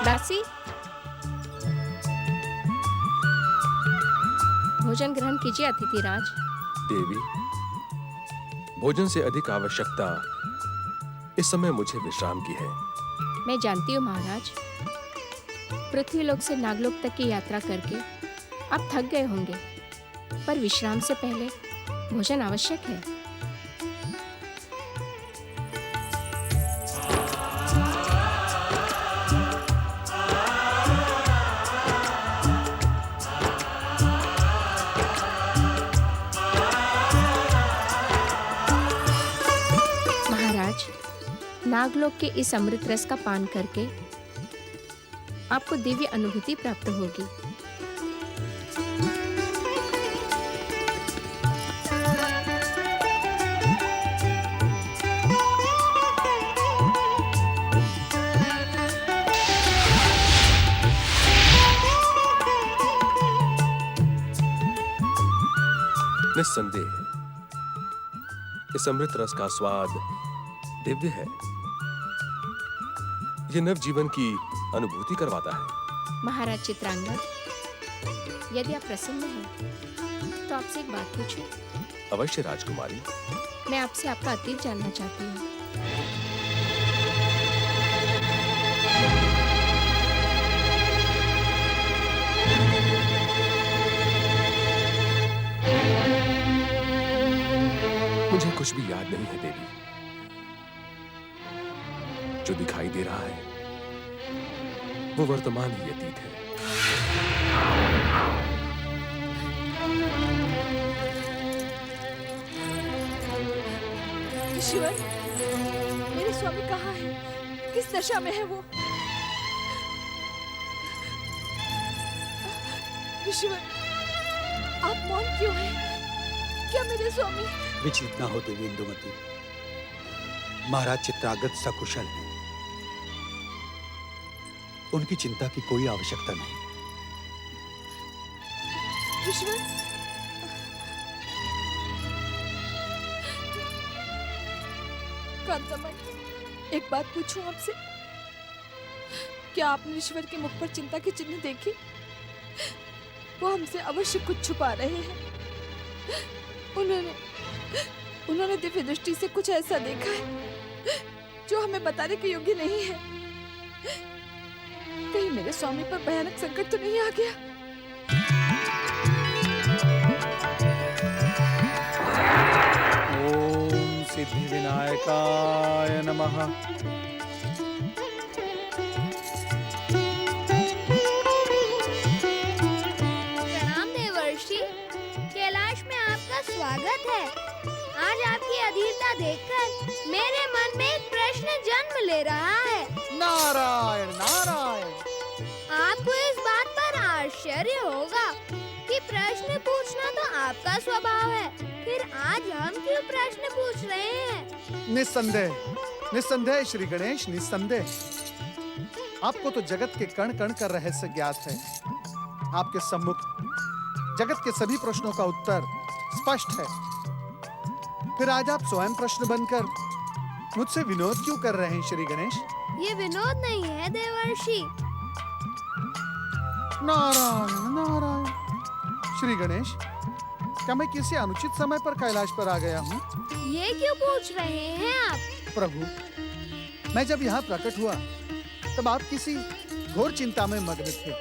दासी, भोजन ग्रहण कीजिए अतिथिराज। देवी, भोजन से अधिक आवश्यकता इस समय मुझे विश्राम की है। मैं जानती हूँ महाराज, पृथ्वीलोक से नागलोक तक की यात्रा करके आप थक गए होंगे, पर विश्राम से पहले भोजन आवश्यक है। महाराज, नागलोक के इस अमृत रस का पान करके आपको दिव्य अनुभूति प्राप्त होगी। निस्संदेह इस अमृत रस का स्वाद दिव्य है। यह नव जीवन की अनुभूति करवाता है। महाराज चित्रांगद, यदि आप प्रसन्न हैं तो आपसे एक बात पूछूं? अवश्य राजकुमारी। मैं आपसे आपका अतीत जानना चाहती हूँ। मुझे कुछ भी याद नहीं है देवी। जो दिखाई दे रहा है वो वर्तमान ही अतीत है। ईश्वर, मेरे स्वामी कहाँ है? किस दशा में है वो? ईश्वर, आप मौन क्यों हैं? क्या मेरे स्वामी? विचलित ना हो देवी इंदुमती। महाराज चित्रांगद सकुशल हैं। उनकी चिंता की कोई आवश्यकता नहीं। ईश्वर, कांतामणि, एक बात पूछूं आपसे? क्या आपने ईश्वर के मुख पर चिंता की चिन्ह देखे? वो हमसे अवश्य कुछ छुपा रहे हैं। उन्होंने दिव्य दृष्टि से कुछ ऐसा देखा है जो हमें बताने के योग्य नहीं है। कहीं मेरे स्वामी पर भयानक संकट तो नहीं आ गया? ओम सिद्धि विनायकाय नमः। प्रणाम देवर्षि, कैलाश में आपका स्वागत है। आज आपकी अधीरता देखकर मेरे मन में एक प्रश्न जन्म ले रहा है। नारायण नारायण। आपको इस बात पर आश्चर्य होगा कि प्रश्न पूछना तो आपका स्वभाव है, फिर आज हम क्यों प्रश्न पूछ रहे हैं? निस्संदेह, निस्संदेह श्री गणेश, निस्संदेह। आपको तो जगत के कण कण का रहस्य ज्ञात है। आपके सम्मुख जगत के सभी प्रश्नों का उत्तर स्पष्ट है। फिर आज आप स्वयं प्रश्न बनकर मुझसे विनोद क्यों कर रहे हैं श्री गणेश? ये विनोद नहीं है देवर्षि। नारायण नारायण। श्री गणेश, क्या मैं किसी अनुचित समय पर कैलाश पर आ गया हूँ? ये क्यों पूछ रहे हैं आप? प्रभु, मैं जब यहाँ प्रकट हुआ तब आप किसी घोर चिंता में मग्न थे।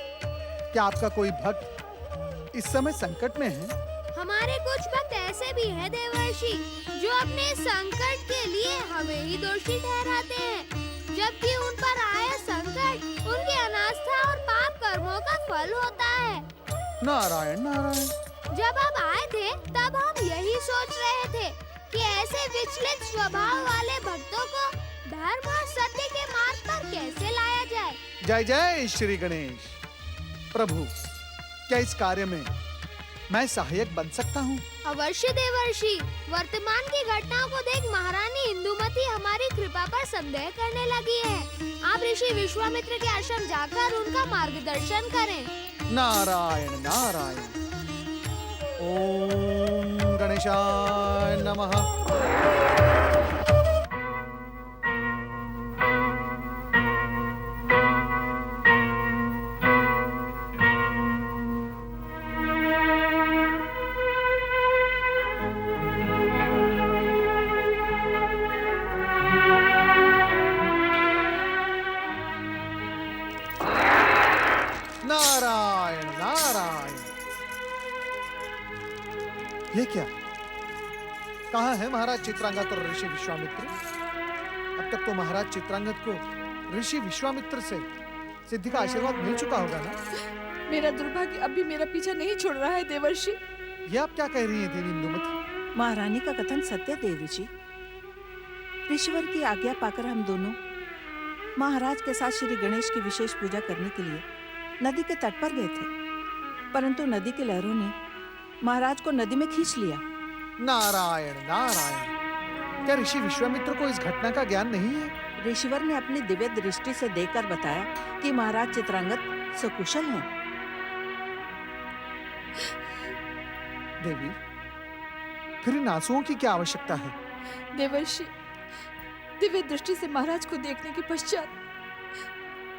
क्या आपका कोई भक्त इस समय संकट में है? हमारे कुछ भक्त ऐसे भी हैं देवर्षि, जो अपने संकट के लिए हमें ही दोषी ठहराते हैं, जबकि उन पर आया संकट उनकी अनास्था और पाप कर्मों का फल होता है। नारायण नारायण। जब आप आए थे तब हम यही सोच रहे थे कि ऐसे विचलित स्वभाव वाले भक्तों को धर्म और सत्य के मार्ग पर कैसे लाया जाए। जय जय श्री गणेश। प्रभु, क्या इस कार्य में मैं सहायक बन सकता हूँ? अवश्य देवर्षि। वर्तमान की घटनाओं को देख महारानी इंदुमती हमारी कृपा पर संदेह करने लगी है। आप ऋषि विश्वामित्र के आश्रम जाकर उनका मार्गदर्शन करें। नारायण नारायण। ओम गणेशाय नमः। नारायण नारायण। ये क्या? कहाँ है महाराज चित्रांगद और ऋषि विश्वामित्र? अब तक तो महाराज चित्रांगद को ऋषि विश्वामित्र से सिद्धि का आशीर्वाद मिल चुका होगा ना? मेरा दुर्भाग्य अब भी मेरा पीछा नहीं छोड़ रहा है देवर्षि। ये आप क्या कह रही हैं देवी इंदुमती? महारानी का कथन सत्य देवी जी। ऋषिवर की आज्ञा पाकर हम दोनों महाराज के साथ श्री गणेश की विशेष पूजा करने के लिए नदी के तट पर गए थे, परंतु नदी की लहरों ने महाराज को नदी में खींच लिया। नारायण नारायण। क्या ऋषि विश्वामित्र को इस घटना का ज्ञान नहीं है? ऋषिवर ने अपनी दिव्य दृष्टि से देखकर बताया कि महाराज चित्रांगद सकुशल हैं। देवी, फिर इन आंसुओं की क्या आवश्यकता है? देवर्षि, दिव्य दृष्टि से महाराज को देखने के पश्चात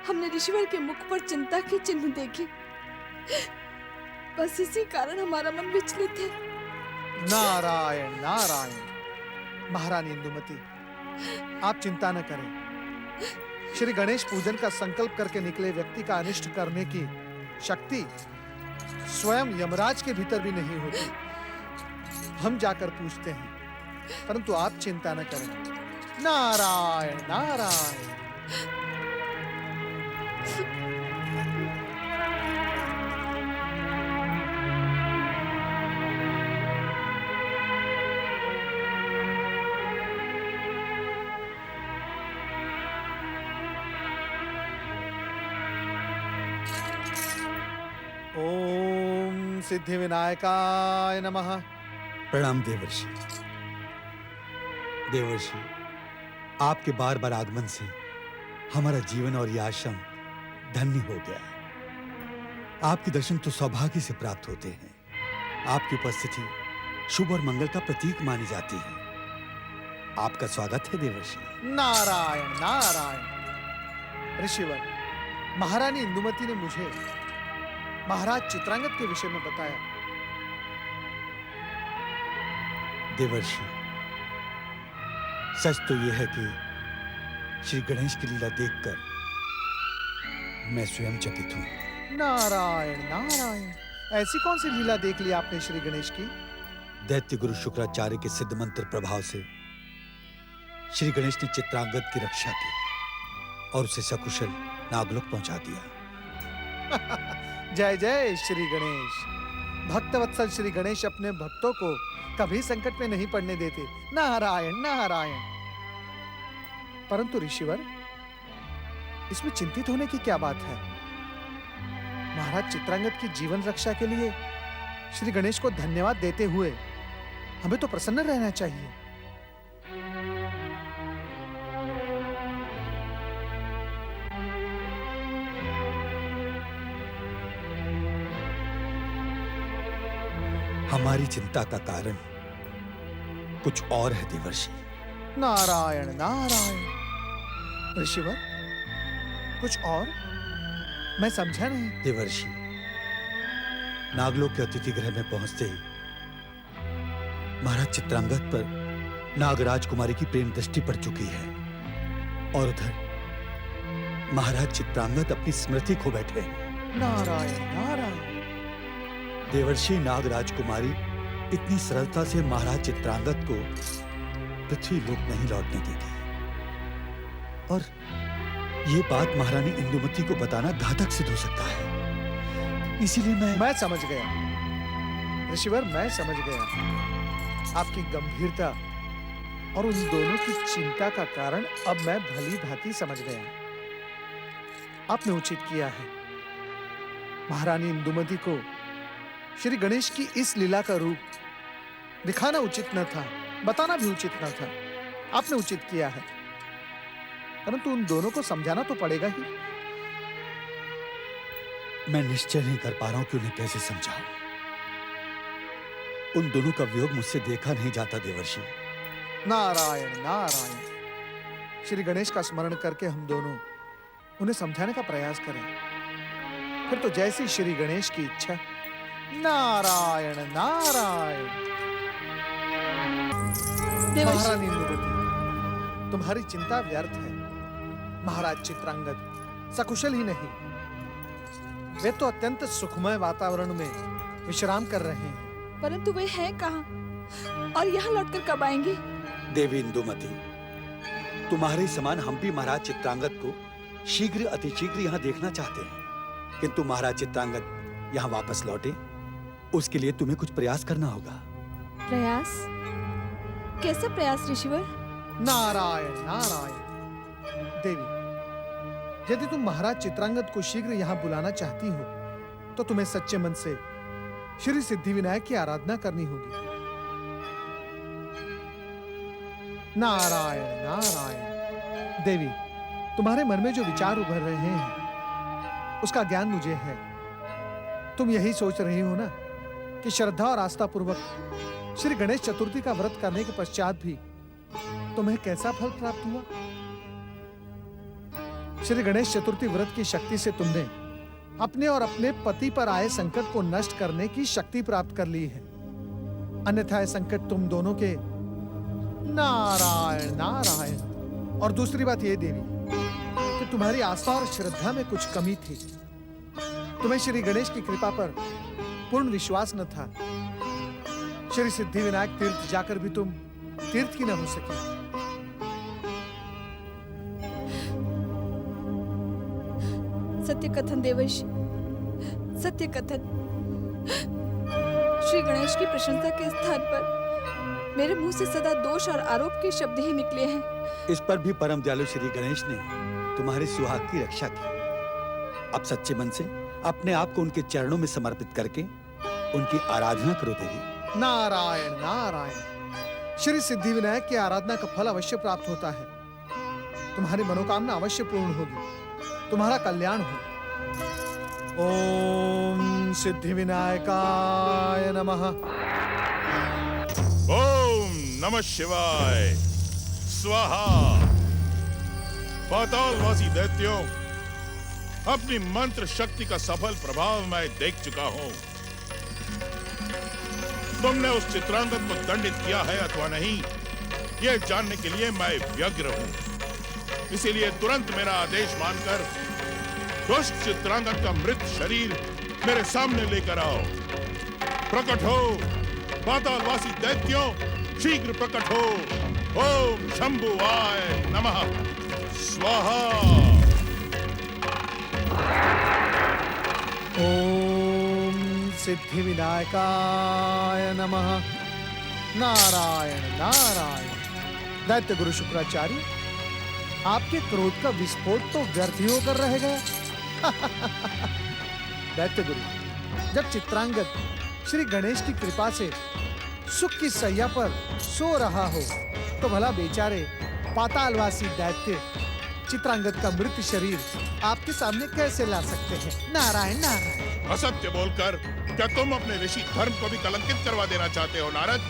हमने ऋषिवर के मुख पर चिंता के चिन्ह देखे। बस इसी कारण हमारा मन विचलित है। नारायण नारायण। महारानी इंदुमती, आप चिंता न करें। श्री गणेश पूजन का संकल्प करके निकले व्यक्ति का अनिष्ट करने की शक्ति स्वयं यमराज के भीतर भी नहीं होती। हम जाकर पूछते हैं, परंतु आप चिंता न करें। नारायण नारायण। ओम सिद्धि विनायकाय नमः। प्रणाम देवर्षि। देवर्षि, आपके बार बार आगमन से हमारा जीवन और यह आश्रम धन्य हो गया। आपके दर्शन तो सौभाग्य से प्राप्त होते हैं। आपकी उपस्थिति शुभ और मंगल का प्रतीक मानी जाती है। आपका स्वागत है देवर्षि। नारायण नारायण। ऋषिवर, महारानी इंदुमती ने मुझे महाराज चित्रांगद के विषय में बताया। देवर्षि, सच तो यह है कि श्री गणेश की लीला देखकर मैं स्वयं चकित हूं। नारायण नारायण। ऐसी कौन सी लीला देख ली आपने श्री गणेश की? दैत्य गुरु शुक्राचार्य के सिद्ध मंत्र प्रभाव से श्री गणेश ने चित्रांगद की रक्षा की और उसे सकुशल नागलोक पहुंचा दिया। जय जय श्री गणेश। भक्तवत्सल श्री गणेश अपने भक्तों को कभी संकट में नहीं पड़ने देते। नारायण नारायण। परंतु ऋषिवर, इसमें चिंतित होने की क्या बात है? महाराज चित्रांगद की जीवन रक्षा के लिए श्री गणेश को धन्यवाद देते हुए हमें तो प्रसन्न रहना चाहिए। हमारी चिंता का कारण कुछ और है देवर्षि। नारायण नारायण। ऋषिवर, कुछ और? मैं समझा नहीं। देवर्षि, नागलोक के अतिथि गृह में पहुंचते ही महाराज चित्रांगद पर नागराज कुमारी की प्रेम दृष्टि पड़ चुकी है और उधर महाराज चित्रांगद अपनी स्मृति खो बैठे हैं। नारायण नारायण। देवर्षि, नागराज कुमारी इतनी सरलता से महाराज चित्रांगद को पृथ्वी लोक नहीं लौटने देगी और ये बात महारानी इंदुमती को बताना घातक सिद्ध हो सकता है। इसीलिए मैं समझ गया ऋषिवर, मैं समझ गया। आपकी गंभीरता और उन दोनों की चिंता का कारण अब मैं भली भांति समझ गया। आपने उचित किया है। महारानी इंदुमती को श्री गणेश की इस लीला का रूप दिखाना उचित न था, बताना भी उचित न था। आपने उचित किया है, परंतु उन दोनों को समझाना तो पड़ेगा ही। मैं निश्चय नहीं कर पा रहा हूं कि उन्हें कैसे समझाऊं। उन दोनों का वियोग मुझसे देखा नहीं जाता देवर्षि। नारायण नारायण। श्री गणेश का स्मरण करके हम दोनों उन्हें समझाने का प्रयास करें। फिर तो जैसी श्री गणेश की इच्छा। नारायण नारायण। देवर्षि महारानी इंदुमती, तुम्हारी चिंता व्यर्थ है। महाराज चित्रांगद सकुशल ही नहीं, वे तो अत्यंत सुखमय वातावरण में विश्राम कर रहे हैं। परंतु वे हैं कहाँ और यहाँ लौटकर कब आएंगे? देवी इंदुमती, तुम्हारे समान हम भी महाराज चित्रांगद को शीघ्र अतिशीघ्र यहाँ देखना चाहते हैं, किंतु महाराज चित्रांगद यहाँ वापस लौटे, उसके लिए तुम्हें कुछ प्रयास करना होगा। प्रयास? कैसा प्रयास ऋषिवर? नारायण नारायण। देवी, यदि तुम महाराज चित्रांगद को शीघ्र यहाँ बुलाना चाहती हो, तो तुम्हें सच्चे मन से श्री सिद्धिविनायक की आराधना करनी होगी। नारायण नारायण। देवी, तुम्हारे मन में जो विचार उभर रहे हैं, उसका ज्ञान मुझे है। तुम यही सोच रही हो ना कि श्रद्धा और आस्था पूर्वक श्री गणेश चतुर्थी का व्रत करने के पश्चात भी तुम्हें कैसा फल प्राप्त हुआ। श्री गणेश चतुर्थी व्रत की शक्ति से तुमने अपने और अपने पति पर आए संकट को नष्ट करने की शक्ति प्राप्त कर ली है। अन्यथा यह संकट तुम दोनों के। नारायण नारायण। और दूसरी बात यह देवी कि तुम्हारी आस्था और श्रद्धा में कुछ कमी थी। तुम्हें श्री गणेश की कृपा पर पूर्ण विश्वास न था। श्री सिद्धिविनायक तीर्थ जाकर भी तुम तीर्थ की न हो सकी। सत्य कथन देवर्षि, सत्य कथन। श्री गणेश की प्रशंसा के स्थान पर मेरे मुंह से सदा दोष और आरोप के शब्द ही निकले हैं। इस पर भी परम दयालु श्री गणेश ने तुम्हारे सुहाग की रक्षा की। अब सच्चे मन से अपने आप को उनके चरणों में समर्पित करके उनकी आराधना करो देवी। नारायण नारायण। श्री सिद्धिविनायक की आराधना का फल अवश्य प्राप्त होता है। तुम्हारी मनोकामना अवश्य पूर्ण होगी, तुम्हारा कल्याण हो। ओम सिद्धिविनायकाय नमः। ओम नमः शिवाय स्वाहा। पातालवासी दैत्यों, अपनी मंत्र शक्ति का सफल प्रभाव मैं देख चुका हूं। तुमने उस चित्रांगद को दंडित किया है अथवा नहीं, यह जानने के लिए मैं व्यग्र हूं। इसीलिए तुरंत मेरा आदेश मानकर दुष्ट चित्रांगद का मृत शरीर मेरे सामने लेकर आओ। प्रकट हो पातालवासी दैत्यों, शीघ्र प्रकट हो। ओम शंभुवाय नमः स्वाहा। ओम सिद्धिविनायकाय नमः। नारायण नारायण। दैत्य गुरु शुक्राचार्य, आपके क्रोध का विस्फोट तो व्यर्थ ही होकर रह गया। दैत्य गुरु, जब चित्रांगद श्री गणेश की कृपा से सुख की सैया पर सो रहा हो, तो भला बेचारे पातालवासी दैत्य चित्रांगद का मृत शरीर आपके सामने कैसे ला सकते हैं? नारायण नारायण। असत्य बोलकर क्या तुम अपने ऋषि धर्म को भी कलंकित करवा देना चाहते हो नारद?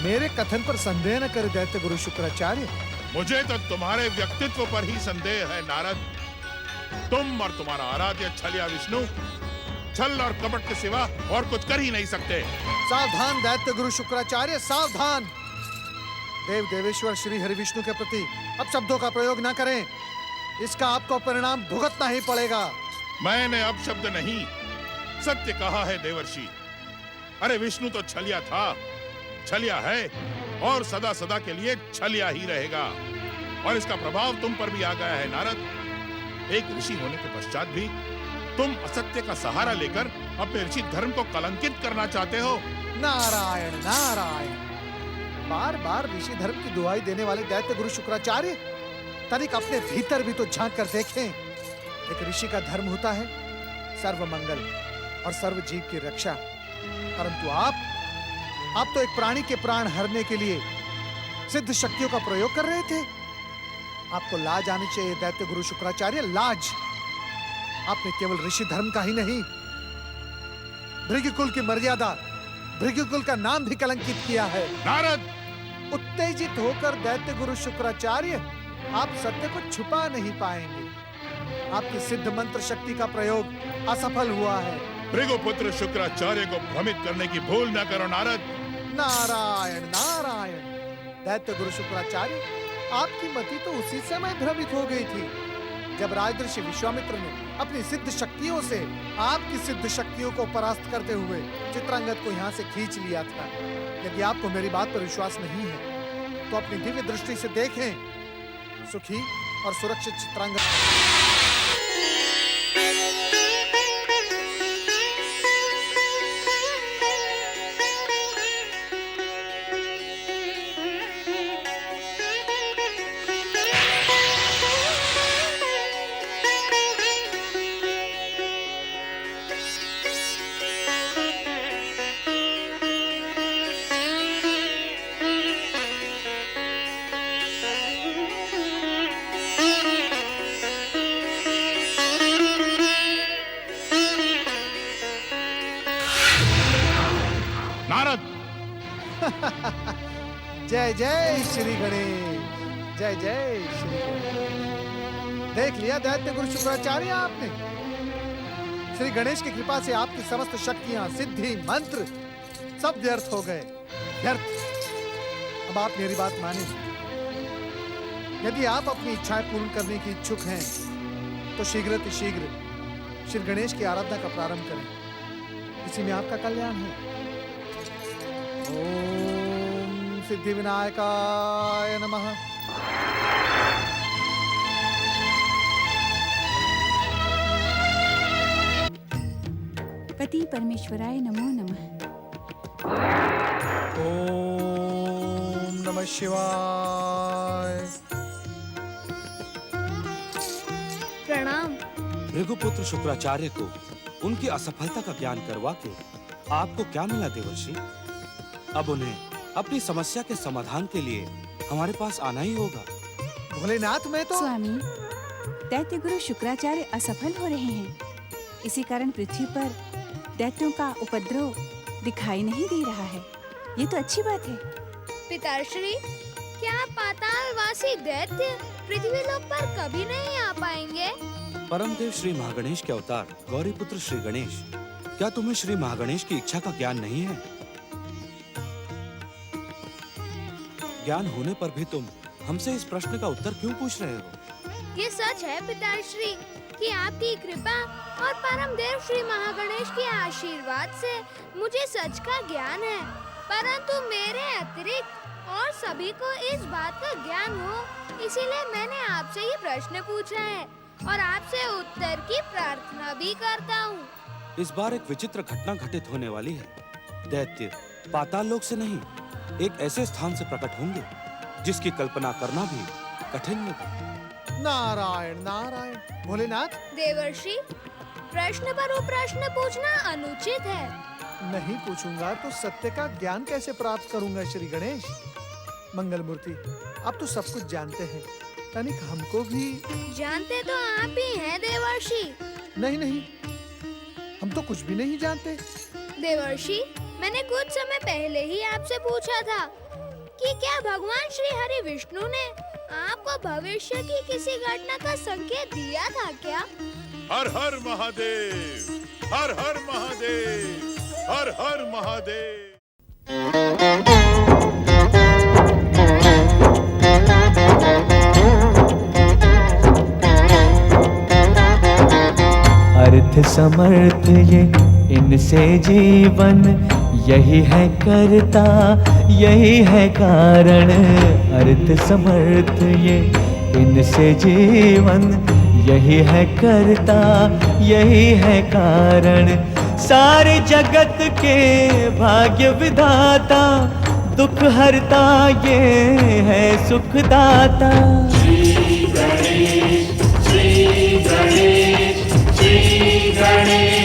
मेरे कथन पर संदेह न करे दैत्य गुरु शुक्राचार्य। मुझे तो तुम्हारे व्यक्तित्व पर ही संदेह है नारद। तुम और तुम्हारा आराध्य छलिया विष्णु छल और कपट के सिवा और कुछ कर ही नहीं सकते। सावधान दैत्य गुरु शुक्राचार्य, सावधान। देव देवेश्वर श्री हरि विष्णु के प्रति अब शब्दों का प्रयोग न करें, इसका आपको परिणाम भुगतना ही पड़ेगा। मैंने अब शब्द नहीं, सत्य कहा है देवर्षि। अरे विष्णु तो छलिया था, छलिया है और सदा सदा के लिए छलिया ही रहेगा। और इसका प्रभाव तुम पर भी आ गया है नारद। एक ऋषि होने के पश्चात भी तुम असत्य का सहारा लेकर अपने ऋषि धर्म को कलंकित करना चाहते हो। नारायण नारायण। बार बार ऋषि धर्म की दुहाई देने वाले दैत्य गुरु शुक्राचार्य, तनिक अपने भीतर भी तो झांक कर देखें। एक ऋषि का धर्म होता है सर्व मंगल और सर्व जीव की रक्षा, परंतु आप तो एक प्राणी के प्राण हरने के लिए सिद्ध शक्तियों का प्रयोग कर रहे थे। आपको लाज आनी चाहिए दैत्य गुरु शुक्राचार्य, लाज। आपने केवल ऋषि धर्म का ही नहीं, भृगुकुल की मर्यादा, भृगुकुल का नाम भी कलंकित किया है। नारद, उत्तेजित होकर दैत्य गुरु शुक्राचार्य, आप सत्य को छुपा नहीं पाएंगे। आपकी सिद्ध मंत्र शक्ति का प्रयोग असफल हुआ है। भृगुपुत्र शुक्राचार्य को भ्रमित करने की भूल न करो नारद। नारायण नारायण। दैत्य गुरु शुक्राचार्य, आपकी मति तो उसी समय भ्रमित हो गई थी जब राजऋषि विश्वामित्र ने अपनी सिद्ध शक्तियों से आपकी सिद्ध शक्तियों को परास्त करते हुए चित्रांगद को यहाँ से खींच लिया था। यदि आपको मेरी बात पर विश्वास नहीं है तो अपनी दिव्य दृष्टि से देखें, सुखी और सुरक्षित चित्रांगद। जय जय श्री गणेश, जय जय श्री गणेश। देख लिया दैत्य गुरु शुक्राचार्य आपने, श्री गणेश की कृपा से आपकी समस्त शक्तियां, सिद्धि, मंत्र सब व्यर्थ हो गए, व्यर्थ। अब आप मेरी बात माने, यदि आप अपनी इच्छाएं पूर्ण करने की इच्छुक हैं तो शीघ्र श्री गणेश की आराधना का प्रारंभ करें, इसी में आपका कल्याण है। ओम सिद्धि विनायकाय नमः। पति परमेश्वराय नमो नमः। ओम नमः शिवाय। प्रणाम। भृगुपुत्र शुक्राचार्य को उनकी असफलता का ज्ञान करवा के आपको क्या मिला देवर्षि? अब उन्हें अपनी समस्या के समाधान के लिए हमारे पास आना ही होगा। भोलेनाथ, मैं तो स्वामी, दैत्य गुरु शुक्राचार्य असफल हो रहे हैं, इसी कारण पृथ्वी पर दैत्यों का उपद्रव दिखाई नहीं दे रहा है। ये तो अच्छी बात है। पिताश्री, क्या पातालवासी दैत्य पृथ्वीलोक पर कभी नहीं आ पाएंगे? परमदेव श्री महागणेश के अवतार गौरीपुत्र श्री गणेश, क्या तुम्हें श्री महागणेश की इच्छा का ज्ञान नहीं है? ज्ञान होने पर भी तुम हमसे इस प्रश्न का उत्तर क्यों पूछ रहे हो? ये सच है पिताश्री कि आपकी कृपा और परमदेव श्री महागणेश के आशीर्वाद से मुझे सच का ज्ञान है, परंतु मेरे अतिरिक्त और सभी को इस बात का ज्ञान हो, इसीलिए मैंने आपसे ये प्रश्न पूछा है और आपसे उत्तर की प्रार्थना भी करता हूँ। इस बार एक विचित्र घटना घटित होने वाली है। दैत्य पाताल लोक से नहीं, एक ऐसे स्थान से प्रकट होंगे जिसकी कल्पना करना भी कठिन होगा। नारायण नारायण। भोलेनाथ, देवर्षि, प्रश्न पर प्रश्न पूछना अनुचित है। नहीं पूछूंगा तो सत्य का ज्ञान कैसे प्राप्त करूंगा श्री गणेश? मंगल मूर्ति, आप तो सब कुछ जानते हैं, तनिक हमको भी। जानते तो आप ही हैं देवर्षि। नहीं, हम तो कुछ भी नहीं जानते। देवर्षि, मैंने कुछ समय पहले ही आपसे पूछा था कि क्या भगवान श्री हरि विष्णु ने आपको भविष्य की किसी घटना का संकेत दिया था क्या? हर हर महादेव, हर हर महादेव, हर हर महादेव। अर्थ समर्थ ये इनसे जीवन, यही है करता यही है कारण। अर्थ समर्थ ये इनसे जीवन, यही है करता यही है कारण। सारे जगत के भाग्य विधाता दुख हरता ये है सुखदाता। श्री गणेश, श्री गणेश, श्री गणेश।